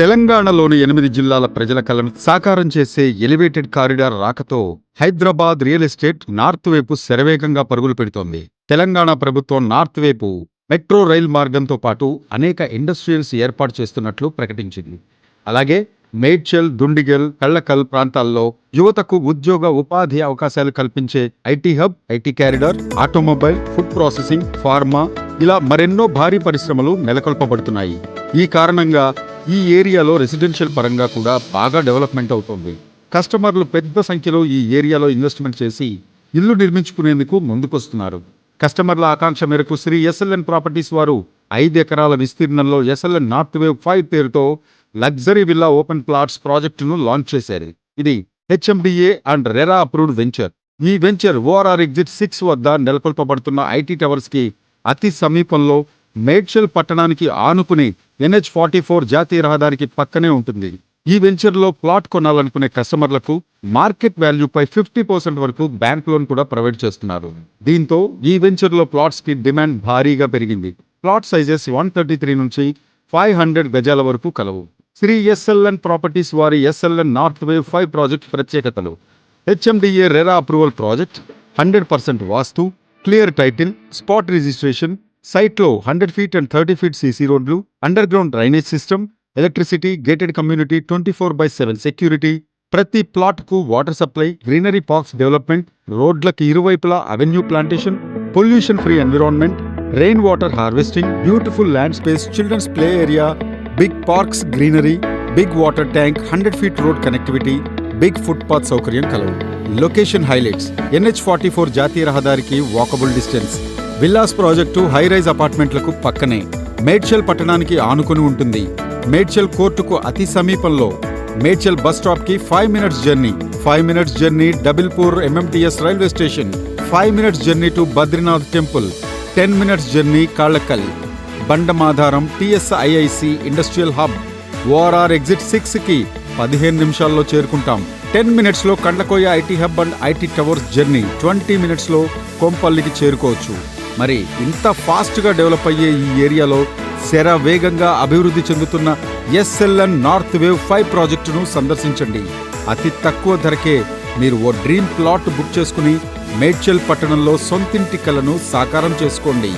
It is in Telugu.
తెలంగాణలోని 8 జిల్లాల ప్రజల కలను సాకారం చేసే ఎలివేటెడ్ కారిడార్ రాకతో హైదరాబాద్ రియల్ ఎస్టేట్ నార్త్ వైపు శరవేగంగా పరుగులు పెడుతోంది. తెలంగాణ ప్రభుత్వం నార్త్ వైపు మెట్రో రైల్ మార్గంతో పాటు అనేక ఇండస్ట్రియల్స్ ఏర్పాటు చేస్తున్నట్లు ప్రకటించింది. అలాగే మేడ్చల్, దుండిగల్, కళ్ళకల్ ప్రాంతాల్లో యువతకు ఉద్యోగ ఉపాధి అవకాశాలు కల్పించే IT hub, IT corridor, automobile, food processing, pharma ఇలా మరెన్నో భారీ పరిశ్రమలు నెలకొల్పబడుతున్నాయి. ఈ కారణంగా ఈ ఏరియాలో రెసిడెన్షియల్ పరంగా కూడా బాగా డెవలప్మెంట్ అవుతోంది. కస్టమర్లు పెద్ద సంఖ్యలో ఈ ఏరియాలో ఇన్వెస్ట్మెంట్ చేసి ఇల్లు నిర్మించుకునేందుకు ముందుకొస్తున్నారు. కస్టమర్ల ఆకాంక్ష మేరకు శ్రీ ఎస్ఎల్ఎన్ ప్రాపర్టీస్ వారు 5 ఎకరాల విస్తీర్ణంలో ఎస్ఎల్ఎన్ నార్త్ వేవ్ 5 పేరుతో లగ్జరీ విల్లా ఓపెన్ ప్లాట్స్ ప్రాజెక్టును లాంచ్ చేశారు. ఇది HMDA and RERA approved venture. ఈ వెంచర్ ఓఆర్ఆర్ ఎగ్జిట్ 6 వద్ద నెలకొల్పబడుతున్న ఐటీ టవర్స్ కి అతి సమీపంలో మేడ్చల్ పట్టణానికి ఆనుకుని NH44 జాతీయ రహదారికి పక్కనే ఉంటుంది. ఈ వెంచర్లో ప్లాట్ కొనాలనుకునే కస్టమర్లకు మార్కెట్ వాల్యూపై 50% వరకు బ్యాంక్ లోన్ కూడా ప్రొవైడ్ చేస్తున్నారు. దీంతో ఈ వెంచర్లో ప్లాట్స్ కి డిమాండ్ భారీగా పెరిగింది. ప్లాట్ సైజెస్ 133 నుంచి 500 గజాల వరకు కలవు. శ్రీ ఎస్ఎల్ఎన్ ప్రాపర్టీస్ వారి ఎస్ఎల్ఎన్ నార్త్ వేవ్ 5 ప్రాజెక్ట్ ప్రత్యేకతలు: HMDA RERA approval project, 100% vastu, clear title, spot registration, సైట్లో 100 ఫీట్ అండ్ 30 ఫీట్ సీసీ రోడ్లు, underground drainage system, electricity, gated community, 24/7 security, ప్రతి ప్లాట్ కు water supply, greenery parks development, రోడ్లకు ఇరువైపులా avenue plantation, pollution free environment, rain water harvesting, beautiful land space, children's play area, big parks, greenery, big water tank, 100 feet road connectivity, big footpath సౌకర్యం కలవు. లొకేషన్ హైలైట్స్: NH44 జాతీయ రహదారికి walkable distance. Villas project high rise అపార్ట్మెంట్లకు పక్కనే మేడ్చల్ పట్టణానికి ఆనుకుని ఉంటుంది. మేడ్చల్ కోర్టుకు అతి సమీపంలో. మేడ్చల్ బస్ స్టాప్ కి 5 minutes journey. 5 minutes journey Dabilpur MMTS railway station. 5 minutes journey to Badrinath temple. 10 minutes journey Kallakal. Bandamadharam TSIIC industrial hub. ORR exit 6 కి 15 నిమిషాల్లో చేరుకుంటాం. 10 మినిట్స్ లో Kandlakoya IT hub and IT towers journey. 20 minutes లో కొంపల్లికి చేరుకోవచ్చు. మరి ఇంత ఫాస్ట్ గా డెవలప్ అయ్యే ఈ ఏరియాలో శరవేగంగా అభివృద్ధి చెందుతున్న ఎస్ఎల్ఎన్ నార్త్ వేవ్ 5 ప్రాజెక్టును సందర్శించండి. అతి తక్కువ ధరకే మీరు ఓ డ్రీమ్ ప్లాట్ బుక్ చేసుకుని మేడ్చల్ పట్టణంలో సొంతింటి కలను సాకారం చేసుకోండి.